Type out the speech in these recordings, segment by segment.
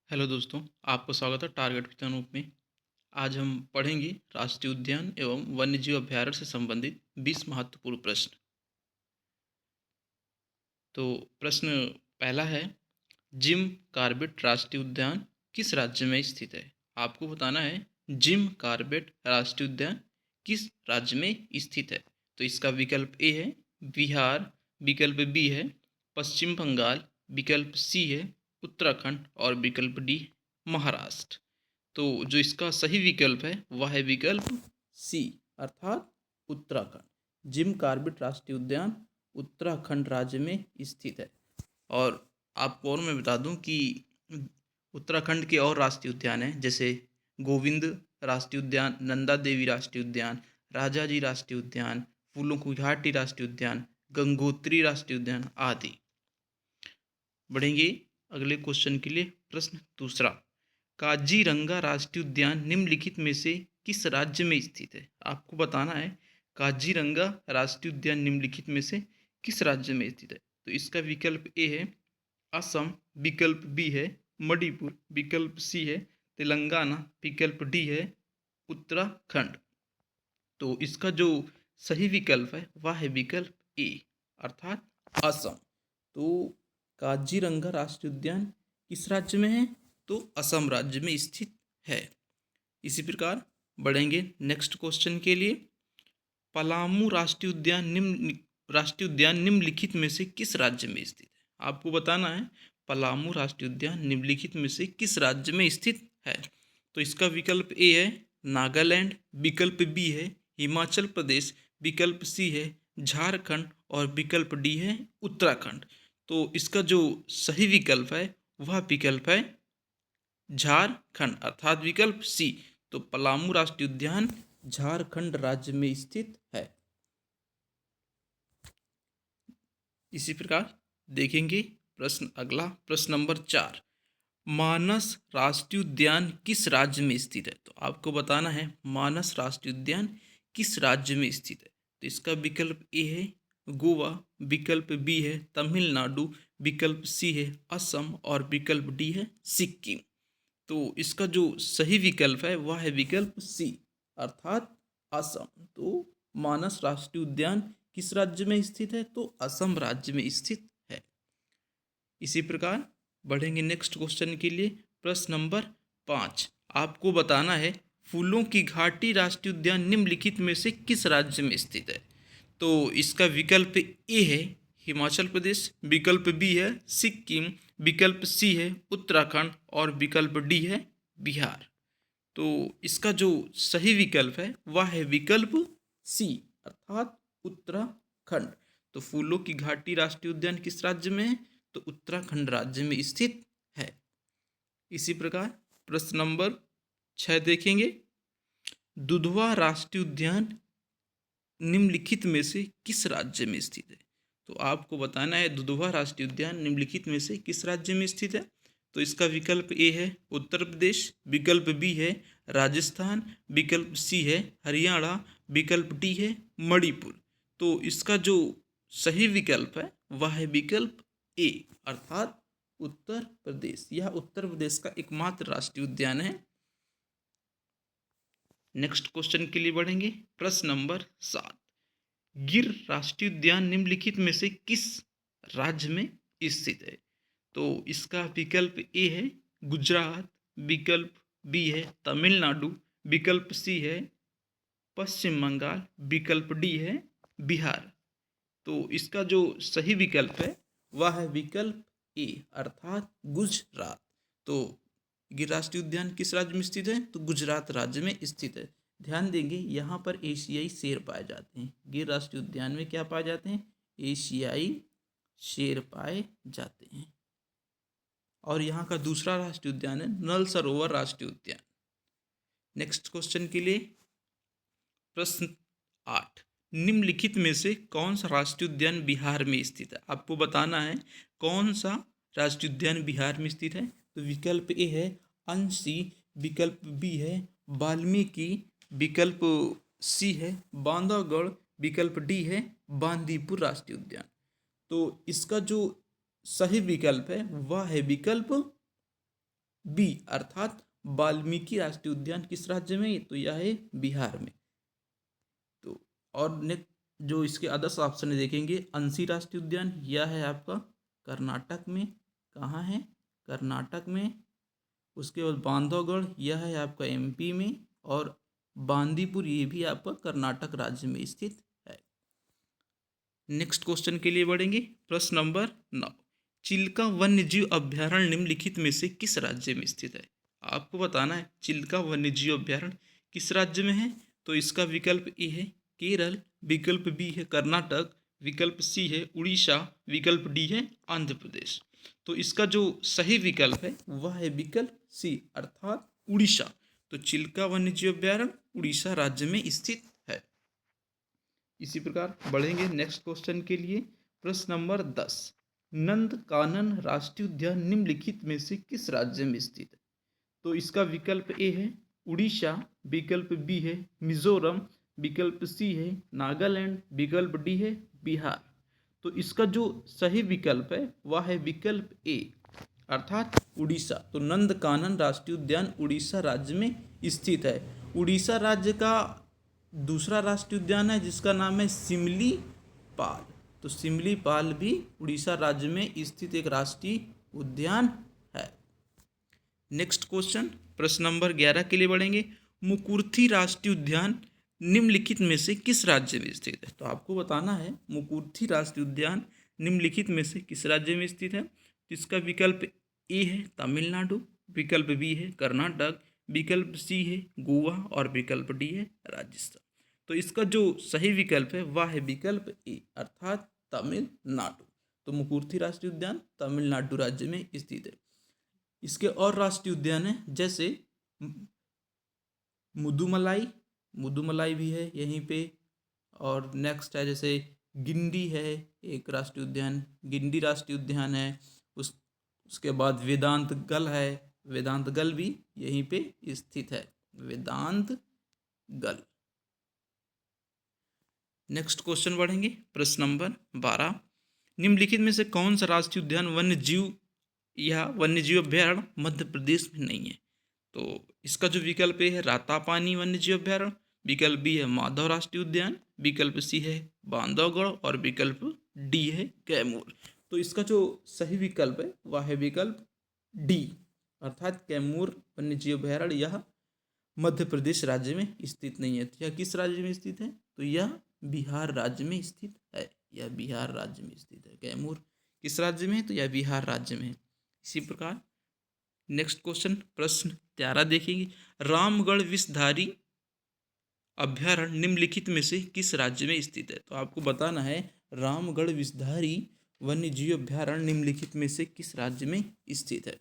Hello दोस्तों, आपका स्वागत है टारगेट विज्ञान रूप में। आज हम पढ़ेंगे राष्ट्रीय उद्यान एवं वन्यजीव अभयारण्य से संबंधित 20 महत्वपूर्ण प्रश्न। तो प्रश्न पहला है, जिम कॉर्बेट राष्ट्रीय उद्यान किस राज्य में स्थित है? आपको बताना है जिम कॉर्बेट राष्ट्रीय उद्यान किस राज्य में स्थित है। तो इसका विकल्प ए है बिहार, विकल्प बी है पश्चिम बंगाल, विकल्प सी है उत्तराखंड और विकल्प डी महाराष्ट्र। तो जो इसका सही विकल्प है वह है विकल्प सी अर्थात उत्तराखंड। जिम कॉर्बेट राष्ट्रीय उद्यान उत्तराखंड राज्य में स्थित है। और आपको और मैं बता दूं कि उत्तराखंड के और राष्ट्रीय उद्यान हैं, जैसे गोविंद राष्ट्रीय उद्यान, नंदा देवी राष्ट्रीय उद्यान, राजाजी राष्ट्रीय उद्यान, फूलों की घाटी राष्ट्रीय उद्यान, गंगोत्री राष्ट्रीय उद्यान आदि। बढ़ेंगे अगले क्वेश्चन के लिए। प्रश्न दूसरा, काजीरंगा राष्ट्रीय उद्यान निम्नलिखित में से किस राज्य में स्थित है? आपको बताना है काजीरंगा राष्ट्रीय उद्यान निम्नलिखित में से किस राज्य में स्थित है। तो इसका विकल्प ए है असम, विकल्प बी है मणिपुर, विकल्प सी है तेलंगाना, विकल्प डी है उत्तराखंड। तो इसका जो सही विकल्प है वह है विकल्प ए अर्थात असम। तो काजीरंगा राष्ट्रीय उद्यान किस राज्य में है? तो असम राज्य में स्थित है। इसी प्रकार बढ़ेंगे नेक्स्ट क्वेश्चन के लिए। पलामू राष्ट्रीय उद्यान निम्नलिखित में से किस राज्य में स्थित है? आपको बताना है पलामू राष्ट्रीय उद्यान निम्नलिखित में से किस राज्य में स्थित है। तो इसका विकल्प ए है नागालैंड, विकल्प बी है हिमाचल प्रदेश, विकल्प सी है झारखंड और विकल्प डी है उत्तराखंड। तो इसका जो सही विकल्प है वह विकल्प है झारखंड अर्थात विकल्प सी। तो पलामू राष्ट्रीय उद्यान झारखंड राज्य में स्थित है। इसी प्रकार देखेंगे प्रश्न अगला, प्रश्न नंबर 4, मानस राष्ट्रीय उद्यान किस राज्य में स्थित है? तो आपको बताना है मानस राष्ट्रीय उद्यान किस राज्य में स्थित है। तो इसका विकल्प ए है गोवा, विकल्प बी है तमिलनाडु, विकल्प सी है असम और विकल्प डी है सिक्किम। तो इसका जो सही विकल्प है वह है विकल्प सी अर्थात असम। तो मानस राष्ट्रीय उद्यान किस राज्य में स्थित है? तो असम राज्य में स्थित है। इसी प्रकार बढ़ेंगे नेक्स्ट क्वेश्चन के लिए। प्रश्न नंबर 5, आपको बताना है फूलों की घाटी राष्ट्रीय उद्यान निम्नलिखित में से किस राज्य में स्थित है। तो इसका विकल्प ए है हिमाचल प्रदेश, विकल्प बी है सिक्किम, विकल्प सी है उत्तराखंड और विकल्प डी है बिहार। तो इसका जो सही विकल्प है वह है विकल्प सी अर्थात उत्तराखंड। तो फूलों की घाटी राष्ट्रीय उद्यान किस राज्य में है? तो उत्तराखंड राज्य में स्थित है। इसी प्रकार प्रश्न नंबर 6 देखेंगे, दुधवा राष्ट्रीय उद्यान निम्नलिखित में से किस राज्य में स्थित है? तो आपको बताना है दुधवा राष्ट्रीय उद्यान निम्नलिखित में से किस राज्य में स्थित है। तो इसका विकल्प ए है उत्तर प्रदेश, विकल्प बी है राजस्थान, विकल्प सी है हरियाणा, विकल्प डी है मणिपुर। तो इसका जो सही विकल्प है वह है विकल्प ए अर्थात उत्तर प्रदेश। यह उत्तर प्रदेश का एकमात्र राष्ट्रीय उद्यान है। नेक्स्ट क्वेश्चन के लिए बढ़ेंगे। प्रश्न नंबर 7, गिर राष्ट्रीय उद्यान निम्नलिखित में से किस राज्य में स्थित है? तो इसका विकल्प ए है गुजरात, विकल्प बी है तमिलनाडु, विकल्प सी है पश्चिम बंगाल, विकल्प डी है बिहार। तो इसका जो सही विकल्प है वह है विकल्प ए अर्थात गुजरात। तो गिर राष्ट्रीय उद्यान किस राज्य में स्थित है? तो गुजरात राज्य में स्थित है। ध्यान देंगे यहाँ पर एशियाई शेर पाए जाते हैं। गिर राष्ट्रीय उद्यान में क्या पाए जाते हैं? एशियाई शेर पाए जाते हैं। और यहाँ का दूसरा राष्ट्रीय उद्यान है नल सरोवर राष्ट्रीय उद्यान। नेक्स्ट क्वेश्चन के लिए प्रश्न 8, निम्नलिखित में से कौन सा राष्ट्रीय उद्यान बिहार में स्थित है? आपको बताना है कौन सा राष्ट्रीय उद्यान बिहार में स्थित है। तो विकल्प ए है अंशी, विकल्प बी है वाल्मीकि, विकल्प सी है बांधवगढ़, विकल्प डी है बांदीपुर राष्ट्रीय उद्यान। तो इसका जो सही विकल्प है वह है विकल्प बी अर्थात वाल्मीकि राष्ट्रीय उद्यान किस राज्य में है? तो यह है बिहार में। तो और नेक्स्ट जो इसके अदर्स ऑप्शन देखेंगे, अंशी राष्ट्रीय उद्यान यह है आपका कर्नाटक में। कहाँ है? कर्नाटक में। उसके बाद बांधवगढ़ यह है आपका एमपी में, और बांदीपुर ये भी आपका कर्नाटक राज्य में स्थित है। नेक्स्ट क्वेश्चन के लिए बढ़ेंगे। प्रश्न नंबर 9, चिल्का वन्यजीव अभ्यारण्य निम्नलिखित में से किस राज्य में स्थित है? आपको बताना है चिल्का वन्यजीव अभ्यारण्य किस राज्य में है। तो इसका विकल्प ए है केरल, विकल्प बी है कर्नाटक, विकल्प सी है उड़ीसा, विकल्प डी है आंध्र प्रदेश। तो इसका जो सही विकल्प है वह है विकल्प सी अर्थात उड़ीसा। तो चिल्का वन्यजीव अभ्यारण्य उड़ीसा राज्य में स्थित है। इसी प्रकार बढ़ेंगे नेक्स्ट क्वेश्चन के लिए। प्रश्न नंबर 10, नंदकानन राष्ट्रीय उद्यान निम्नलिखित में से किस राज्य में स्थित है? तो इसका विकल्प ए है उड़ीसा, विकल्प बी है मिजोरम, विकल्प सी है नागालैंड, विकल्प डी है बिहार। तो इसका जो सही विकल्प है वह है विकल्प ए अर्थात उड़ीसा। तो नंदकानन राष्ट्रीय उद्यान उड़ीसा राज्य में स्थित है। उड़ीसा राज्य का दूसरा राष्ट्रीय उद्यान है जिसका नाम है सिमली पाल। तो सिमली पाल भी उड़ीसा राज्य में स्थित एक राष्ट्रीय उद्यान है। नेक्स्ट क्वेश्चन प्रश्न नंबर 11 के लिए बढ़ेंगे। मुकुर्थी राष्ट्रीय उद्यान निम्नलिखित में से किस राज्य में स्थित है? तो आपको बताना है मुकुर्थी राष्ट्रीय उद्यान निम्नलिखित में से किस राज्य में स्थित है। तो इसका विकल्प ए है तमिलनाडु, विकल्प बी है कर्नाटक, विकल्प सी है गोवा और विकल्प डी है राजस्थान। तो इसका जो सही विकल्प है वह है विकल्प ए अर्थात तमिलनाडु। तो मुकुर्थी राष्ट्रीय उद्यान तमिलनाडु राज्य में स्थित है। इसके और राष्ट्रीय उद्यान हैं जैसे मुदुमलाई, मुदुमलाई भी है यहीं पे, और नेक्स्ट है जैसे गिंडी है एक राष्ट्रीय उद्यान, गिंडी राष्ट्रीय उद्यान है। उसके बाद वेदांत गल है, वेदांत गल भी यहीं पे स्थित है, वेदांत गल। नेक्स्ट क्वेश्चन बढ़ेंगे प्रश्न नंबर 12, निम्नलिखित में से कौन सा राष्ट्रीय उद्यान वन्यजीव या वन्यजीव अभ्यारण्य मध्य प्रदेश में नहीं है? तो इसका जो विकल्प है रातापानी वन्यजीव अभ्यारण्य, विकल्प बी है माधव राष्ट्रीय उद्यान, विकल्प सी है बांधवगढ़ और विकल्प डी है कैमूर। तो इसका जो सही विकल्प है वह है विकल्प डी अर्थात कैमूर वन्यजीव अभ्यारण्य यह मध्य प्रदेश राज्य में स्थित नहीं है। तो यह किस राज्य में स्थित है? तो यह बिहार राज्य में स्थित है, यह बिहार राज्य में स्थित है। कैमूर किस राज्य में है? तो यह बिहार राज्य में है। इसी प्रकार नेक्स्ट क्वेश्चन प्रश्न 13 देखेंगे। रामगढ़ विषधारी अभ्यारण्य निम्नलिखित में से किस राज्य में स्थित है? तो आपको बताना है रामगढ़ विषधारी वन्यजीव अभ्यारण्य निम्नलिखित में से किस राज्य में स्थित है।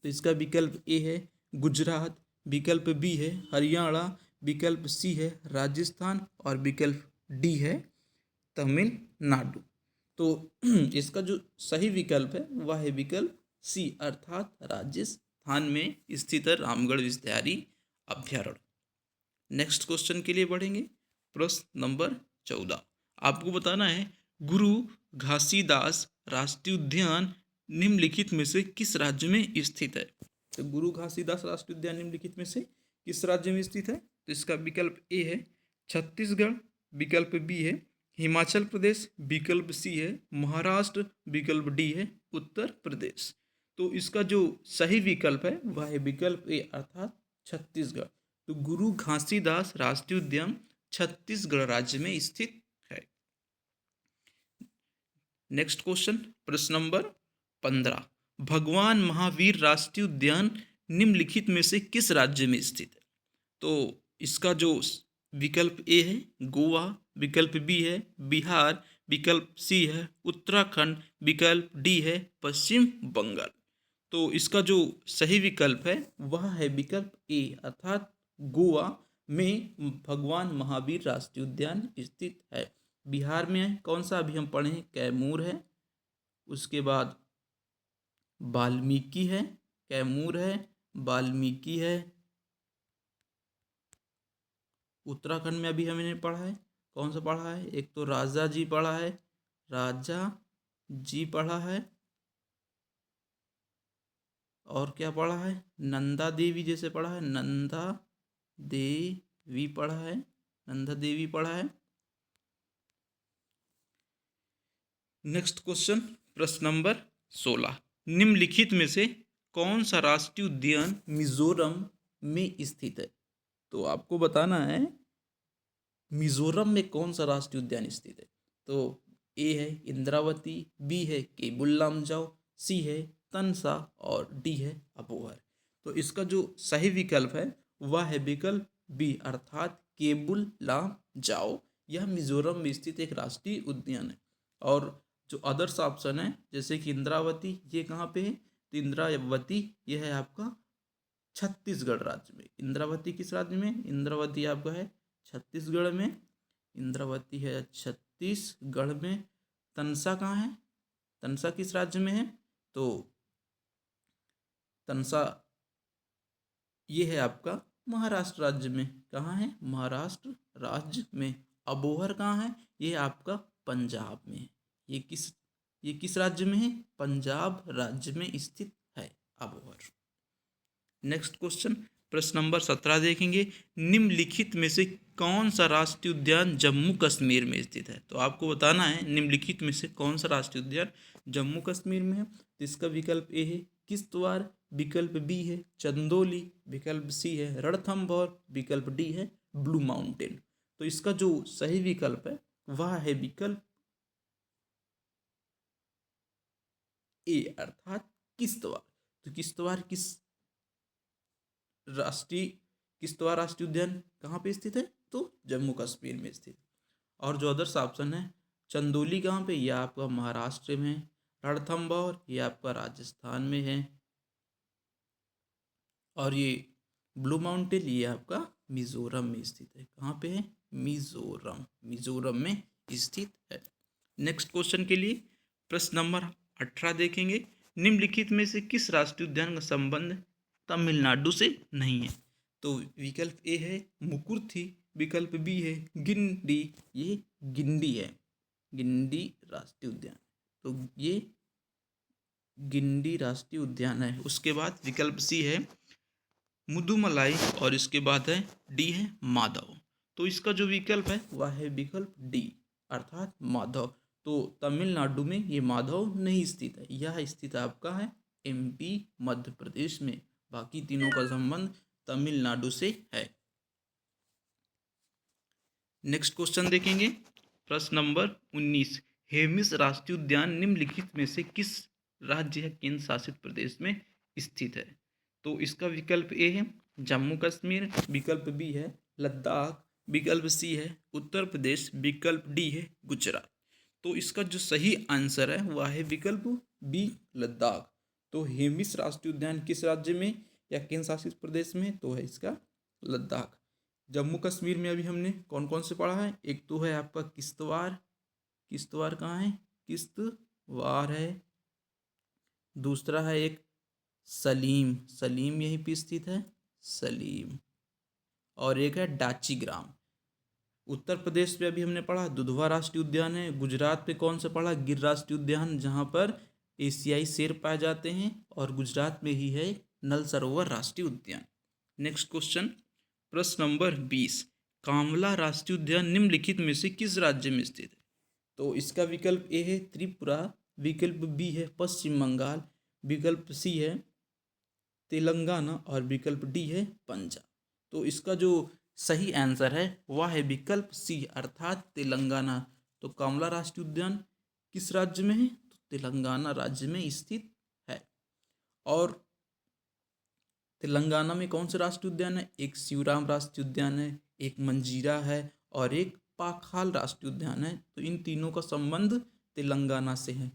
तो इसका विकल्प ए है गुजरात, विकल्प बी है हरियाणा, विकल्प सी है राजस्थान और विकल्प डी है तमिलनाडु। तो इसका जो सही विकल्प है वह है विकल्प सी अर्थात राजस्थान में स्थित है रामगढ़ विषधारी अभ्यारण्य। नेक्स्ट क्वेश्चन के लिए बढ़ेंगे प्रश्न नंबर 14, आपको बताना है गुरु घासीदास राष्ट्रीय उद्यान निम्नलिखित में से किस राज्य में स्थित है। तो गुरु घासीदास राष्ट्रीय उद्यान निम्नलिखित में से किस राज्य में स्थित है? तो इसका विकल्प ए है छत्तीसगढ़, विकल्प बी है हिमाचल प्रदेश, विकल्प सी है महाराष्ट्र, विकल्प डी है उत्तर प्रदेश। तो इसका जो सही विकल्प है वह है विकल्प ए अर्थात छत्तीसगढ़। तो गुरु घासीदास राष्ट्रीय उद्यान छत्तीसगढ़ राज्य में स्थित है। नेक्स्ट क्वेश्चन प्रश्न नंबर 15, भगवान महावीर राष्ट्रीय उद्यान निम्नलिखित में से किस राज्य में स्थित है? तो इसका जो विकल्प ए है गोवा, विकल्प बी है बिहार, विकल्प सी है उत्तराखंड, विकल्प डी है पश्चिम बंगाल। तो इसका जो सही विकल्प है वह है विकल्प ए अर्थात गोवा में भगवान महावीर राष्ट्रीय उद्यान स्थित है। बिहार में कौन सा अभी हम पढ़े हैं? कैमूर है, उसके बाद वाल्मीकि है, कैमूर है, वाल्मीकि है। उत्तराखंड में अभी हमने पढ़ा है, कौन सा पढ़ा है? एक तो राजा जी पढ़ा है, राजा जी पढ़ा है, और क्या पढ़ा है, नंदा देवी जैसे पढ़ा है, नंदा देवी पढ़ा है, नंदा देवी पढ़ा है। नेक्स्ट क्वेश्चन, प्रश्न नंबर 16, निम्नलिखित में से कौन सा राष्ट्रीय उद्यान मिजोरम में स्थित है? तो आपको बताना है मिजोरम में कौन सा राष्ट्रीय उद्यान स्थित है। तो ए है इंद्रावती, बी है केबुल लामजाओ, सी है तनसा और डी है अबोहर। तो इसका जो सही विकल्प है वह है विकल्प बी अर्थात केबुल लामजाओ। यह मिजोरम में स्थित एक राष्ट्रीय उद्यान है। और जो अदर्स ऑप्शन है जैसे कि इंद्रावती, ये कहाँ पे है, तो इंद्रावती यह है आपका छत्तीसगढ़ राज्य में। इंद्रावती किस राज्य में, इंद्रावती आपका है छत्तीसगढ़ में, इंद्रावती है छत्तीसगढ़ में। तनसा कहाँ है, तनसा किस राज्य में है, तो तनसा ये है आपका महाराष्ट्र राज्य में। कहाँ है, महाराष्ट्र राज्य में। अबोहर कहाँ है, ये आपका पंजाब में है। ये किस राज्य में है, पंजाब राज्य में स्थित है अबोहर। नेक्स्ट क्वेश्चन, प्रश्न नंबर 17 देखेंगे, निम्नलिखित में से कौन सा राष्ट्रीय उद्यान जम्मू कश्मीर में स्थित है? तो आपको बताना है निम्नलिखित में से कौन सा राष्ट्रीय उद्यान जम्मू कश्मीर में है। तो इसका विकल्प ए है किश्तवाड़, विकल्प बी है चंदौली, विकल्प सी है रणथंभौर, विकल्प डी है ब्लू माउंटेन। तो इसका जो सही विकल्प है वह है विकल्प ए अर्थात किश्तवाड़। तो किश्तवाड़ राष्ट्रीय उद्यान कहाँ पे स्थित है, तो जम्मू कश्मीर में स्थित। और जो अदर्स ऑप्शन है, चंदौली कहाँ पे, यह आपका महाराष्ट्र में है। रणथंभौर ये आपका राजस्थान में है। और ये ब्लू माउंटेन ये आपका मिजोरम में स्थित है। कहाँ पे है, मिजोरम में स्थित है। नेक्स्ट क्वेश्चन के लिए प्रश्न नंबर 18 देखेंगे, निम्नलिखित में से किस राष्ट्रीय उद्यान का संबंध तमिलनाडु से नहीं है? तो विकल्प ए है मुकुर्थी, विकल्प बी है गिंडी, ये गिंडी है, गिंडी राष्ट्रीय उद्यान। तो ये गिंडी राष्ट्रीय उद्यान है। उसके बाद विकल्प सी है मुदुमलाई और इसके बाद है डी है माधव। तो इसका जो विकल्प है वह है विकल्प डी अर्थात माधव। तो तमिलनाडु में ये माधव नहीं स्थित है, यह स्थित आपका है एमपी मध्य प्रदेश में। बाकी तीनों का संबंध तमिलनाडु से है। नेक्स्ट क्वेश्चन देखेंगे, प्रश्न नंबर 19, हेमिस राष्ट्रीय उद्यान निम्नलिखित में से किस राज्य या केंद्र शासित प्रदेश में स्थित है? तो इसका विकल्प ए है जम्मू कश्मीर, विकल्प बी है लद्दाख, विकल्प सी है उत्तर प्रदेश, विकल्प डी है गुजरात। तो इसका जो सही आंसर है वह है विकल्प बी लद्दाख। तो हेमिस राष्ट्रीय उद्यान किस राज्य में या केंद्र शासित प्रदेश में, तो है इसका लद्दाख। जम्मू कश्मीर में अभी हमने कौन कौन से पढ़ा है, एक तो है आपका किश्तवाड़ कहाँ है, किश्तवाड़ है। दूसरा है एक सलीम यहीं पे स्थित है, सलीम। और एक है डाची ग्राम। उत्तर प्रदेश में अभी हमने पढ़ा दुधवा राष्ट्रीय उद्यान है। गुजरात में कौन सा पढ़ा, गिर राष्ट्रीय उद्यान, जहाँ पर एशियाई शेर पाए जाते हैं। और गुजरात में ही है नल सरोवर राष्ट्रीय उद्यान। नेक्स्ट क्वेश्चन, प्रश्न नंबर 20, कांवला राष्ट्रीय उद्यान निम्नलिखित में से किस राज्य में स्थित है? तो इसका विकल्प ए है त्रिपुरा, विकल्प बी है पश्चिम बंगाल, विकल्प सी है तेलंगाना और विकल्प डी है पंजाब। तो इसका जो सही आंसर है वह है विकल्प सी अर्थात तेलंगाना। तो कांवला राष्ट्रीय उद्यान किस राज्य में है, तो तेलंगाना राज्य में स्थित है। और तेलंगाना में कौन से राष्ट्रीय उद्यान है, एक शिवराम राष्ट्रीय उद्यान है, एक मंजीरा है और एक पाखाल राष्ट्रीय उद्यान है। तो इन तीनों का संबंध तेलंगाना से है।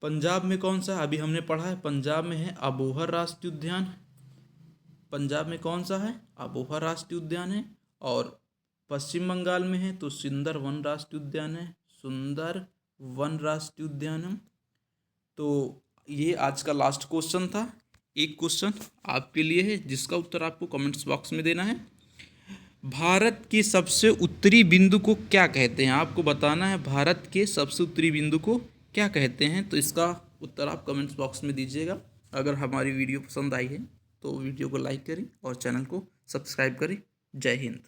पंजाब में कौन सा, अभी हमने पढ़ा है पंजाब में है अबोहर राष्ट्रीय उद्यान। पंजाब में कौन सा है, अबोहर राष्ट्रीय उद्यान है। और पश्चिम बंगाल में है तो सुंदरवन राष्ट्रीय उद्यान है, सुंदरवन राष्ट्रीय उद्यान है। तो ये आज का लास्ट क्वेश्चन था। एक क्वेश्चन आपके लिए है जिसका उत्तर आपको कमेंट्स बॉक्स में देना है। भारत के सबसे उत्तरी बिंदु को क्या कहते हैं? आपको बताना है भारत के सबसे उत्तरी बिंदु को क्या कहते हैं। तो इसका उत्तर आप कमेंट्स बॉक्स में दीजिएगा। अगर हमारी वीडियो पसंद आई है तो वीडियो को लाइक करें और चैनल को सब्सक्राइब करें। जय हिंद।